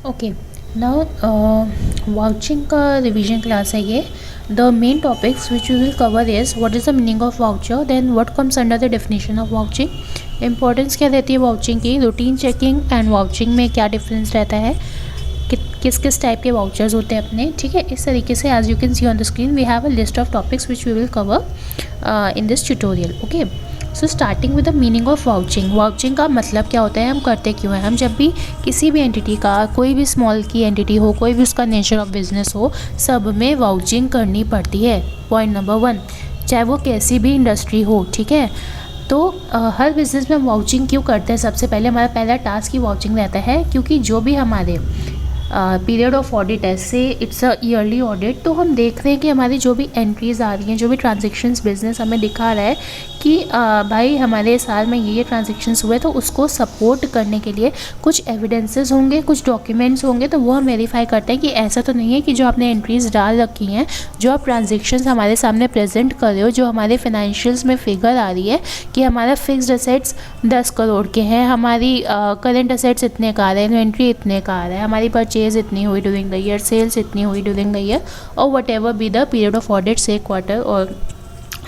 Okay now vouching का revision class है ये. The main topics which we will cover is what is the meaning of voucher, then what comes under the definition of vouching, importance क्या रहती है vouching की, routine checking and vouching में क्या difference रहता है, किस किस टाइप के वाउचर्स होते हैं अपने. ठीक है, इस तरीके से as you can see on the screen we have a list of topics which we will cover in this tutorial. Okay, so starting with the meaning of vouching. Vouching का मतलब क्या होता है, हम करते क्यों हैं. हम जब भी किसी भी एंटिटी का, कोई भी स्मॉल की एंटिटी हो, कोई भी उसका नेचर ऑफ बिजनेस हो, सब में वाउचिंग करनी पड़ती है. पॉइंट नंबर 1, चाहे वो कैसी भी इंडस्ट्री हो. ठीक है, तो हर बिज़नेस में हम वाउचिंग क्यों करते हैं. सबसे पहले हमारा पहला टास्क ही वाउचिंग रहता है, क्योंकि जो भी हमारे पीरियड ऑफ ऑडिट है, से इट्स अ ईयरली ऑडिट, तो हम देख रहे हैं कि हमारी जो भी एंट्रीज आ रही हैं, जो भी ट्रांजेक्शन्स बिजनेस हमें दिखा रहा है कि भाई हमारे साल में ये ट्रांजेक्शन्स हुए, तो उसको सपोर्ट करने के लिए कुछ एविडेंसेस होंगे, कुछ डॉक्यूमेंट्स होंगे, तो वो हम वेरीफाई करते हैं कि ऐसा तो नहीं है कि जो आपने एंट्रीज डाल रखी हैं, जो आप ट्रांजेक्शन्स हमारे सामने प्रेजेंट कर रहे हो, जो हमारे फाइनेंशियल्स में फिगर आ रही है कि हमारा फिक्स्ड असेट्स 10 करोड़ के हैं, हमारी करेंट असेट्स इतने का आ रहे हैं, इन्वेंट्री इतने का आ रहा है, हमारी परचेज इतनी हुई ड्यूरिंग द ईयर, सेल्स इतनी हुई ड्यूरिंग द ईयर, और what ever be the period of audit, से क्वार्टर और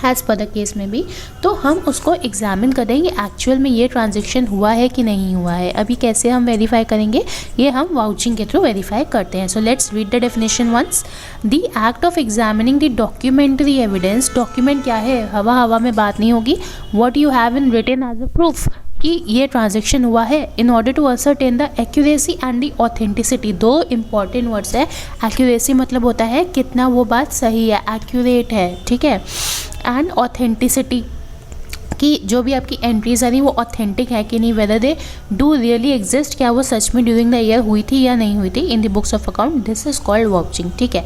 एज़ पर द केस में भी, तो हम उसको एग्जामिन करेंगे एक्चुअल में ये ट्रांजेक्शन हुआ है कि नहीं हुआ है. अभी कैसे हम वेरीफाई करेंगे, ये हम वाउचिंग के थ्रू वेरीफाई करते हैं. So let's read the definition once. The act of examining the documentary evidence. Document क्या है, हवा हवा में बात नहीं होगी. What you have in written as a proof कि ये ट्रांजेक्शन हुआ है, in order to ascertain the accuracy and the authenticity. 2 important words है. एक्यूरेसी मतलब होता है कितना वो बात सही है, एक्यूरेट है. ठीक है, एंड ऑथेंटिसिटी कि जो भी आपकी एंट्रीज आ रही वो ऑथेंटिक है कि नहीं, whether they do really exist, क्या वो सच में ड्यूरिंग द ईयर हुई थी या नहीं हुई थी इन the books of account. This is called vouching. ठीक है,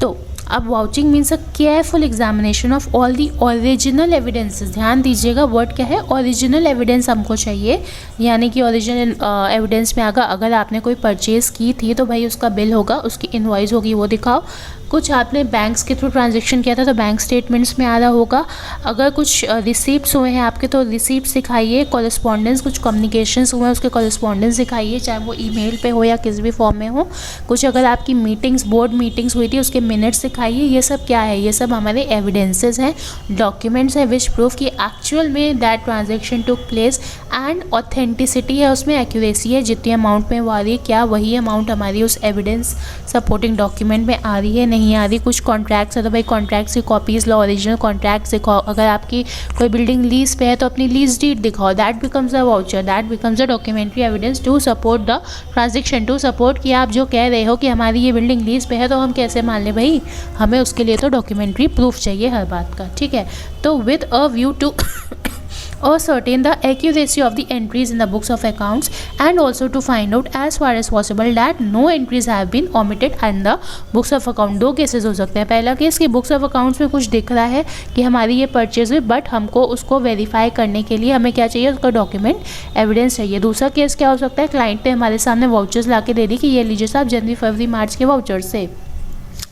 तो अब vouching means a careful examination of all the original evidences. ध्यान दीजिएगा, वर्ड क्या है, ओरिजिनल एविडेंस हमको चाहिए. यानी कि ओरिजिनल एविडेंस में अगर आपने कोई परचेज़ की थी तो भाई उसका बिल होगा, उसकी इनवॉइस होगी, वो दिखाओ. कुछ आपने बैंक्स के थ्रू ट्रांजेक्शन किया था तो बैंक स्टेटमेंट्स में आ रहा होगा. अगर कुछ रिसीप्ट्स हुए हैं आपके तो रिसीप्ट्स दिखाइए. कॉरेस्पॉन्डेंस, कुछ कम्युनिकेशंस हुए हैं उसके कॉरेस्पॉन्डेंस दिखाइए, चाहे वो ईमेल पे हो या किसी भी फॉर्म में हो. कुछ अगर आपकी मीटिंग्स, बोर्ड मीटिंग्स हुई थी उसके मिनट्स दिखाइए. ये सब क्या है, ये सब हमारे एविडेंसेस हैं, डॉक्यूमेंट्स हैं विच प्रूफ कि एक्चुअल में that transaction took place. And authenticity है, उसमें एक्यूरेसी है, जितनी अमाउंट में वो आ रही है क्या वही अमाउंट हमारी उस एविडेंस सपोर्टिंग डॉक्यूमेंट में आ रही है, नहीं आ रही. कुछ कॉन्ट्रैक्ट्स है तो भाई कॉन्ट्रैक्ट्स की कॉपीज़ लो, ओरिजिनल कॉन्ट्रैक्ट्स दिखाओ. अगर आपकी कोई बिल्डिंग लीज पे है तो अपनी लीज डीड दिखाओ. That becomes a voucher, that becomes a documentary evidence to support the transaction, to support कि आप जो कह रहे हो कि हमारी ये बिल्डिंग लीज पे है तो हम कैसे मान लें भाई, हमें उसके लिए तो डॉक्यूमेंट्री प्रूफ चाहिए हर बात का. ठीक है, तो with a view to ascertain the accuracy of the entries in the books of accounts and also to find out as far as possible that no entries have been omitted in the books of account. 2 cases हो सकते हैं. पहला case कि books of accounts में कुछ दिख रहा है कि हमारी ये परचेज हुई, बट हमको उसको वेरीफाई करने के लिए हमें क्या चाहिए, उसका डॉक्यूमेंट एविडेंस चाहिए. दूसरा केस क्या हो सकता है, क्लाइंट ने हमारे सामने वाउचर्स ला के दे दी कि ये लीजिए साहब जनवरी फरवरी मार्च के वाउचर्स से.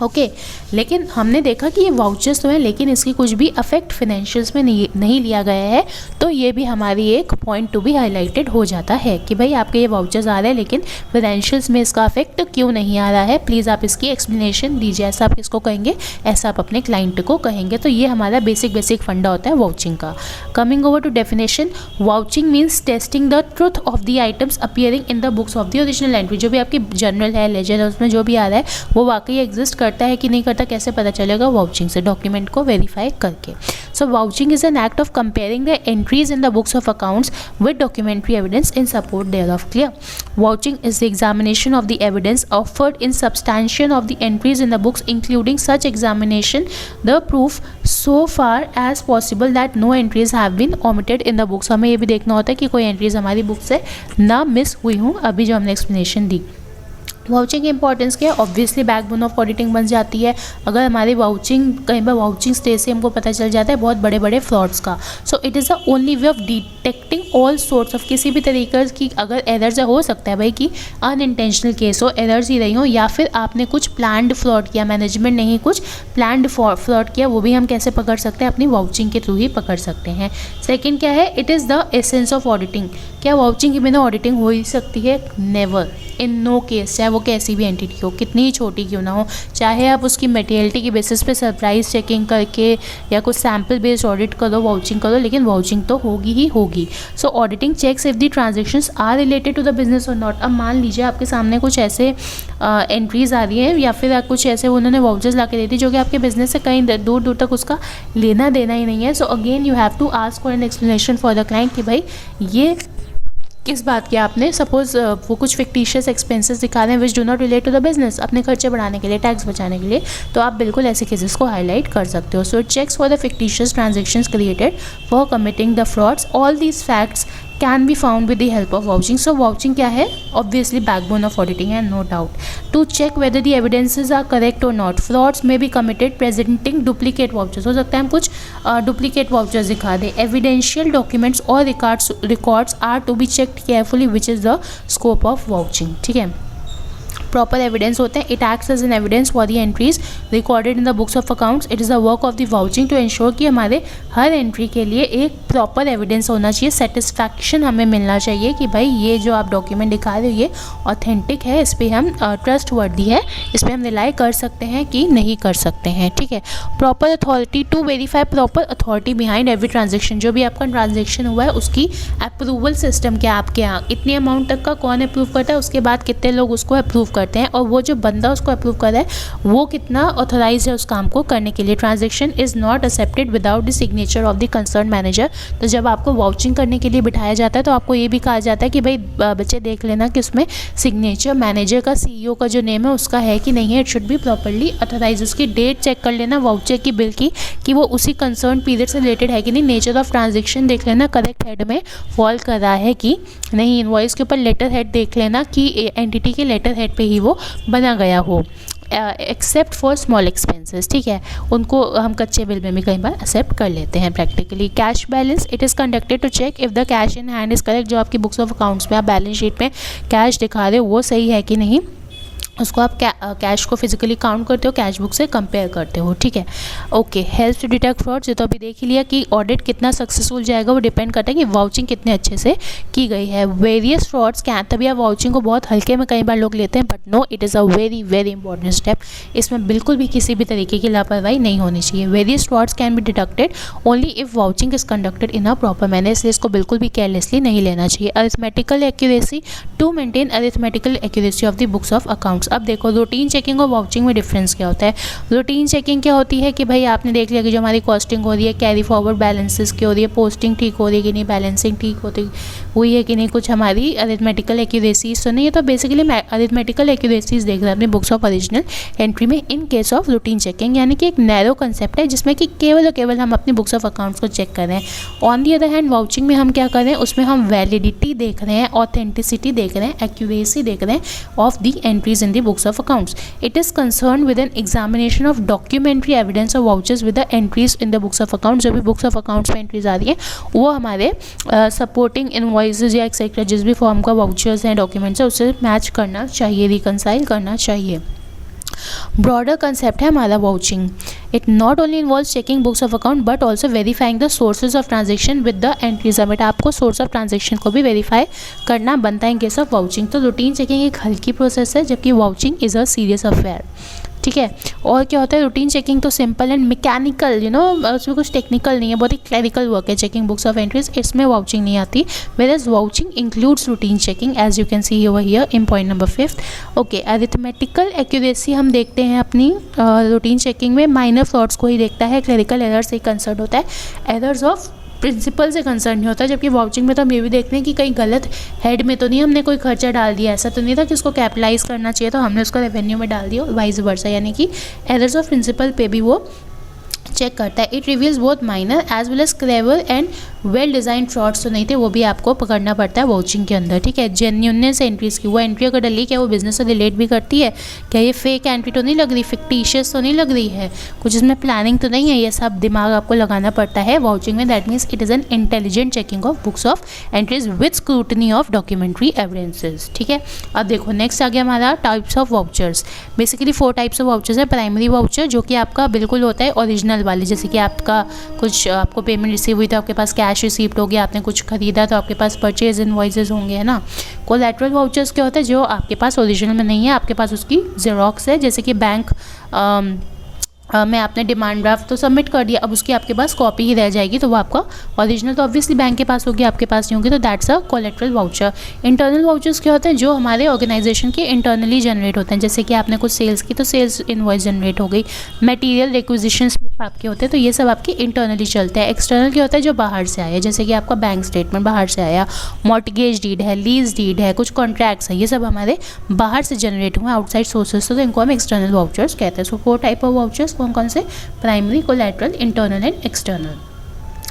ओके, लेकिन हमने देखा कि ये वाउचर्स तो हैं लेकिन इसकी कुछ भी अफेक्ट फाइनेंशियल्स में नहीं लिया गया है, तो ये भी हमारी एक पॉइंट टू बी हाईलाइटेड हो जाता है कि भाई आपके ये वाउचर्स आ रहे हैं लेकिन फाइनेंशियल्स में इसका अफेक्ट क्यों नहीं आ रहा है, प्लीज़ आप इसकी एक्सप्लेनेशन दीजिए. ऐसा आप किसको कहेंगे, ऐसा आप अपने क्लाइंट को कहेंगे. तो ये हमारा बेसिक फंडा होता है वाउचिंग का. Coming over to definition, vouching means testing the truth of the items appearing in the books of the original entry. जो भी आपकी जर्नल है, लेजर है, उसमें जो भी आ रहा है वो वाकई एग्जिस्ट करता है कि नहीं करता, कैसे पता चलेगा, वाउचिंग से, डॉक्यूमेंट को वेरीफाई करके. So vouching is an act of comparing the entries in the books of accounts with documentary evidence in support thereof. Clear? Vouching is the examination of the evidence offered in substantiation of the entries in the books, including such examination the proof so far as possible that no entries have been omitted in the books. हमें ये भी देखना होता है कि कोई entries हमारी book से ना मिस हुई हूँ. अभी जो हमने एक्सप्लेनेशन दी, वाउचिंग की इंपॉर्टेंस क्या है, ऑब्वियसली बैकबोन ऑफ ऑडिटिंग बन जाती है. अगर हमारी वाउचिंग कहीं पर वाउचिंग स्टेज से हमको पता चल जाता है बहुत बड़े बड़े फ्रॉड्स का, so it is the only way of detecting all sorts of, किसी भी तरीके की अगर एरर्स हो सकता है भाई कि अनइंटेंशनल केस हो, एरर्स ही रही हो, या फिर आपने कुछ प्लान्ड फ्रॉड किया, मैनेजमेंट ने ही कुछ प्लान्ड फ्रॉड किया, वो भी हम कैसे पकड़ सकते हैं, अपनी वाउचिंग के थ्रू ही पकड़ सकते हैं। सेकेंड क्या है, it is the essence of auditing. क्या वाउचिंग के बिना ऑडिटिंग हो ही सकती है? नेवर, इन नो केस, चाहे वो कैसी भी एंटिटी हो, कितनी ही छोटी क्यों ना हो, चाहे आप उसकी मटेरियलिटी के बेसिस पे सरप्राइज चेकिंग करके या कुछ सैम्पल बेस्ड ऑडिट करो, वाउचिंग करो, लेकिन वाउचिंग तो होगी ही होगी। So auditing checks if the transactions are related to the business और नॉट। अब मान लीजिए आपके सामने कुछ ऐसे एंट्रीज आ रही हैं या फिर कुछ ऐसे उन्होंने वाउचर्स ला के दे दी जो कि आपके बिजनेस से कहीं दूर दूर तक उसका लेना देना ही नहीं है। So again you have to ask for an explanation for the client कि भाई ये किस बात की आपने, सपोज वो कुछ फिक्टिशियस एक्सपेंसेस दिखा रहे हैं which do not relate to the business, अपने खर्चे बढ़ाने के लिए, टैक्स बचाने के लिए, तो आप बिल्कुल ऐसे केसेस को हाईलाइट कर सकते हो। So it checks for the fictitious transactions created for committing the frauds, all these facts can be found with the help of vouching. So vouching क्या है? ऑब्वियसली बैकबोन ऑफ ऑडिटिंग है, no doubt. To check whether the evidences are correct और not, frauds में be committed presenting duplicate vouchers, हो सकता है हम कुछ डुप्लीकेट वाउचर्स दिखा दें। एविडेंशियल डॉक्यूमेंट्स और records are to be checked carefully which is the scope of vouching. ठीक है, प्रॉपर एविडेंस होते हैं। It acts as an evidence for the entries recorded in the books of accounts. It is the work of the vouching to ensure कि हमारे हर entry के लिए एक proper evidence होना चाहिए, सेटिस्फैक्शन हमें मिलना चाहिए कि भाई ये जो आप डॉक्यूमेंट दिखा रहे हो ये ऑथेंटिक है, इस पर हम ट्रस्ट वर्दी है, इस पर हम रिलाई कर सकते हैं कि नहीं कर सकते हैं। ठीक है, proper authority to verify proper authority behind every transaction, जो भी आपका ट्रांजेक्शन हुआ है उसकी अप्रूवल सिस्टम क्या आपके यहाँ, इतनी अमाउंट तक का कौन अप्रूव करता है, उसके बाद कितने लोग उसको अप्रूव करते हैं, और वो जो बंदा उसको अप्रूव कर रहा है वो कितना ऑथराइज है उस काम को करने के लिए। Transaction is not accepted without the signature of the concern manager. तो जब आपको वाउचिंग करने के लिए बिठाया जाता है तो आपको ये भी कहा जाता है कि भाई बच्चे देख लेना कि उसमें सिग्नेचर मैनेजर का, CEO का जो नेम है उसका है कि नहीं है, it should be properly authorise. उसकी डेट चेक कर लेना वाउचर की, बिल की, कि वो उसी कंसर्न पीरियड से रिलेटेड है कि नहीं। नेचर ऑफ ट्रांजेक्शन देख लेना करेक्ट हेड में फॉल कर रहा है कि नहीं। इनवॉइस के ऊपर लेटर हेड देख लेना कि एंटिटी के लेटर हेड पे ही वो बना गया हो, एक्सेप्ट फॉर स्मॉल एक्सपेंसेस। ठीक है, उनको हम कच्चे बिल में भी कई बार एक्सेप्ट कर लेते हैं practically. Cash balance, it is conducted to check if the cash in hand is correct. जो आपकी बुक्स ऑफ अकाउंट्स में आप बैलेंस शीट में कैश दिखा रहे हो वो सही है कि नहीं, उसको आप कैश को फिजिकली काउंट करते हो, कैश बुक से कंपेयर करते हो। ठीक है, okay. Help to detect frauds, ये तो अभी देख ही लिया कि ऑडिट कितना सक्सेसफुल जाएगा वो डिपेंड करता है कि वाउचिंग कितने अच्छे से की गई है। वेरियस फ्रॉड्स क्या, तभी आप वाउचिंग को बहुत हल्के में कई बार लोग लेते हैं, but no, it is a very very important step. इसमें बिल्कुल भी किसी भी तरीके की लापरवाही नहीं होनी चाहिए। Various frauds can be detected only if vouching is conducted in a proper manner, इसलिए इसको बिल्कुल भी केयरलेसली नहीं लेना चाहिए। Arithmetical accuracy, to maintain arithmetical accuracy of the books of accounts. अब देखो रूटीन चेकिंग और वाउचिंग में डिफरेंस क्या होता है। रूटीन चेकिंग क्या होती है कि भाई आपने देख लिया कि जो हमारी कॉस्टिंग हो रही है, कैरी फॉरवर्ड बैलेंसेस की हो रही है, पोस्टिंग ठीक हो रही है कि नहीं, बैलेंसिंग ठीक होती हुई है कि नहीं, कुछ हमारी अरिथमेटिकल एक्यूरेसीज तो नहीं है। तो बेसिकली अरिथमेटिकल एक्यूरेसीज देख रहे हैं अपनी बुक्स ऑफ ओरिजिनल एंट्री में in case of routine checking, यानी कि एक नैरो कंसेप्ट है जिसमें कि केवल और केवल हम अपनी बुक्स ऑफ अकाउंट्स को चेक कर रहे हैं। On the other hand vouching में हम क्या कर रहे हैं, उसमें हम वैलिडिटी देख रहे हैं, ऑथेंटिसिटी देख रहे हैं, एक्यूरेसी देख रहे हैं of the entries in the books of accounts. It is concerned with an examination of documentary evidence of vouchers with the entries in the books of accounts। जो भी बुक्स ऑफ अकाउंट्स में entries आ रही है वो हमारे supporting invoices या etcetera जिस भी फॉर्म का वाउचर्स हैं, डॉक्यूमेंट्स है, उससे मैच करना चाहिए, रिकनसाइल करना चाहिए। ब्रॉडर कंसेप्ट है हमारा vouching. It not only involve checking books of account but also verifying the sources of transaction with the entries. But आपको सोर्स ऑफ ट्रांजेक्शन को भी वेरीफाई करना बनता है इन केस ऑफ वाउचिंग। तो रूटीन चेकिंग एक हल्की प्रोसेस है जबकि vouching is a serious affair. ठीक है, और क्या होता है, रूटीन चेकिंग तो सिंपल एंड मैकेनिकल, उसमें कुछ टेक्निकल नहीं है, बहुत ही क्लैरिकल वर्क है चेकिंग बुक्स ऑफ एंट्रीज, इसमें वाउचिंग नहीं आती। Whereas vouching includes routine checking as you can see over here in point number 5। Okay, arithmetical accuracy हम देखते हैं अपनी रूटीन चेकिंग में माइनर फ्रॉड्स को ही देखता है, क्लरिकल एरर्स से कंसर्न होता है, एरर्स ऑफ प्रिंसिपल से कंसर्न नहीं होता। जबकि वाउचिंग में तो हम ये भी देखते हैं कि कहीं गलत हेड में तो नहीं हमने कोई खर्चा डाल दिया, ऐसा तो नहीं था कि उसको कैपिटलाइज करना चाहिए तो हमने उसको रेवेन्यू में डाल दिया, वाइस वर्सा, यानी कि एरर्स ऑफ प्रिंसिपल पे भी वो चेक करता है। It reveals both minor as well as clever and well design frauds तो नहीं थे, वो भी आपको पकड़ना पड़ता है वाउचिंग के अंदर, ठीक है। जेन्यूननेस एंट्रीज की, वो एंट्री अगर डली क्या वो बिजनेस से रिलेट भी करती है, क्या ये फेक एंट्री तो नहीं लग रही, फिक्टिशियस तो नहीं लग रही है, कुछ इसमें प्लानिंग तो नहीं है, ये सब दिमाग आपको लगाना पड़ता है वाउचिंग में। That means it is an intelligent checking of books of entries with scrutiny of documentary evidences, ठीक है। अब देखो नेक्स्ट आ गया हमारा types of vouchers. Basically 4 types of vouchers है। प्राइमरी वाउचर जो कि आपका बिल्कुल होता है ओरिजिनल वाले, जैसे कि आपका कुछ आपको पेमेंट रिसीव हुई तो आपके पास कैश रिसीप्ट हो गया, आपने कुछ खरीदा तो आपके पास परचेज इनवॉइसेस होंगे, है ना। कोलैटरल वाउचर्स क्या होता है, जो आपके पास ओरिजिनल में नहीं है, आपके पास उसकी जेरोक्स है, जैसे कि बैंक में आपने डिमांड ड्राफ्ट तो सबमिट कर दिया, अब उसकी आपके पास कॉपी ही रह जाएगी, तो वो आपका ओरिजिनल तो ऑब्वियसली बैंक के पास होगी, आपके पास नहीं होगी, तो that's a collateral voucher. Internal vouchers क्या होते हैं, जो हमारे ऑर्गेनाइजेशन के इंटरनली जनरेट होते हैं, जैसे कि आपने कुछ सेल्स की तो सेल्स इनवॉइस जनरेट हो गई, मटेरियल रिक्विजिशन स्लिप आपके होते हैं, तो ये सब आपके इंटरनली चलते हैं। एक्सटर्नल क्या होता है, जो बाहर से आया, जैसे कि आपका बैंक स्टेटमेंट बाहर से आया, मॉर्टगेज डीड है, लीज डीड है, कुछ कॉन्ट्रैक्ट्स है, ये सब हमारे बाहर से जनरेट हुए आउटसाइड सोर्सेज, तो इनको हम एक्सटर्नल वाउचर्स कहते हैं। सो 4 टाइप ऑफ वाउचर्स कौन कौन से, primary, collateral, internal and external.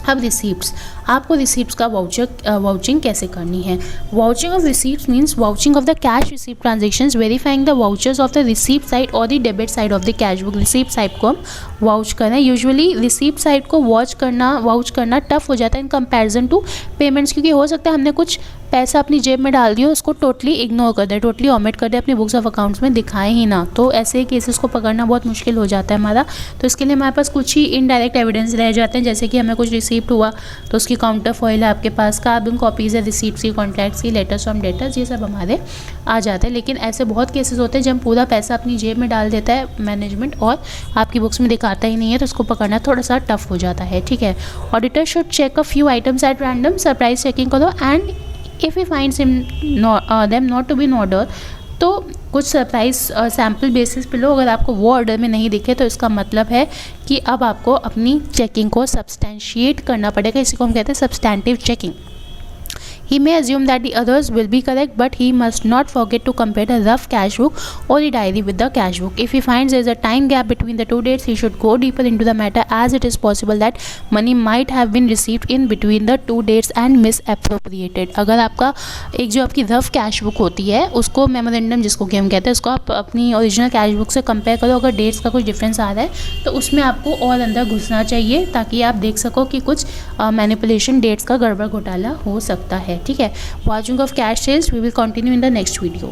अब रिसीप्ट्स, आपको रिसीप्ट्स का वाउचिंग कैसे करनी है। Vouching of receipts means vouching of the cash receipt transactions verifying the vouchers of the receipt side और the debit side of the cash book. Receipt side को हम vouch करना है। यूजुअली रिसीप्ट साइड को vouch करना tough हो जाता है इन कंपैरिजन टू पेमेंट्स, क्योंकि हो सकता है हमने कुछ पैसा अपनी जेब में डाल दिया, उसको टोटली इग्नोर कर दे, टोटली ओमिट कर दे, अपनी बुक्स ऑफ अकाउंट्स में दिखाए ही ना, तो ऐसे केसेस को पकड़ना बहुत मुश्किल हो जाता है हमारा। तो इसके लिए हमारे पास कुछ ही इनडायरेक्ट एविडेंस रह जाते हैं, जैसे कि हमें कुछ रिसीप्ट हुआ तो उसकी काउंटर फॉइल है आपके पास, कार्बन कॉपीज़ है रिसीप्ट्स की, कॉन्ट्रैक्ट्स की, लेटर्स फ्रॉम डेटर्स, ये सब हमारे आ जाते हैं। लेकिन ऐसे बहुत केसेस होते हैं जब पूरा पैसा अपनी जेब में डाल देता है मैनेजमेंट और आपकी बुक्स में दिखाता ही नहीं है, तो उसको पकड़ना थोड़ा सा टफ हो जाता है, ठीक है। Auditor should check a few items at random, surprise checking करो, and if he finds them not to be in order, तो कुछ सरप्राइज सैम्पल बेसिस पे लो, अगर आपको वो ऑर्डर में नहीं दिखे तो इसका मतलब है कि अब आपको अपनी चेकिंग को सब्सटेंशिएट करना पड़ेगा, इसी को हम कहते हैं substantive checking. He may assume that the others will be correct, but he must not forget to compare the rough cash book or the diary with the cash book. If he finds there is a time gap between the two dates, he should go deeper into the matter, as it is possible that money might have been received in between the two dates and misappropriated. अगर आपका एक जो आपकी rough cash book होती है उसको memorandum जिसको कि हम कहते हैं, उसको आप अपनी ओरिजिनल कैश बुक से कंपेयर करो, अगर डेट्स का कुछ डिफरेंस आ रहा है तो उसमें आपको और अंदर घुसना चाहिए ताकि आप देख सको कि कुछ मैनिपुलेशन डेट्स का गड़बड़ घोटाला हो सकता है, ठीक है। Vouching of cash sales we will continue in the next video.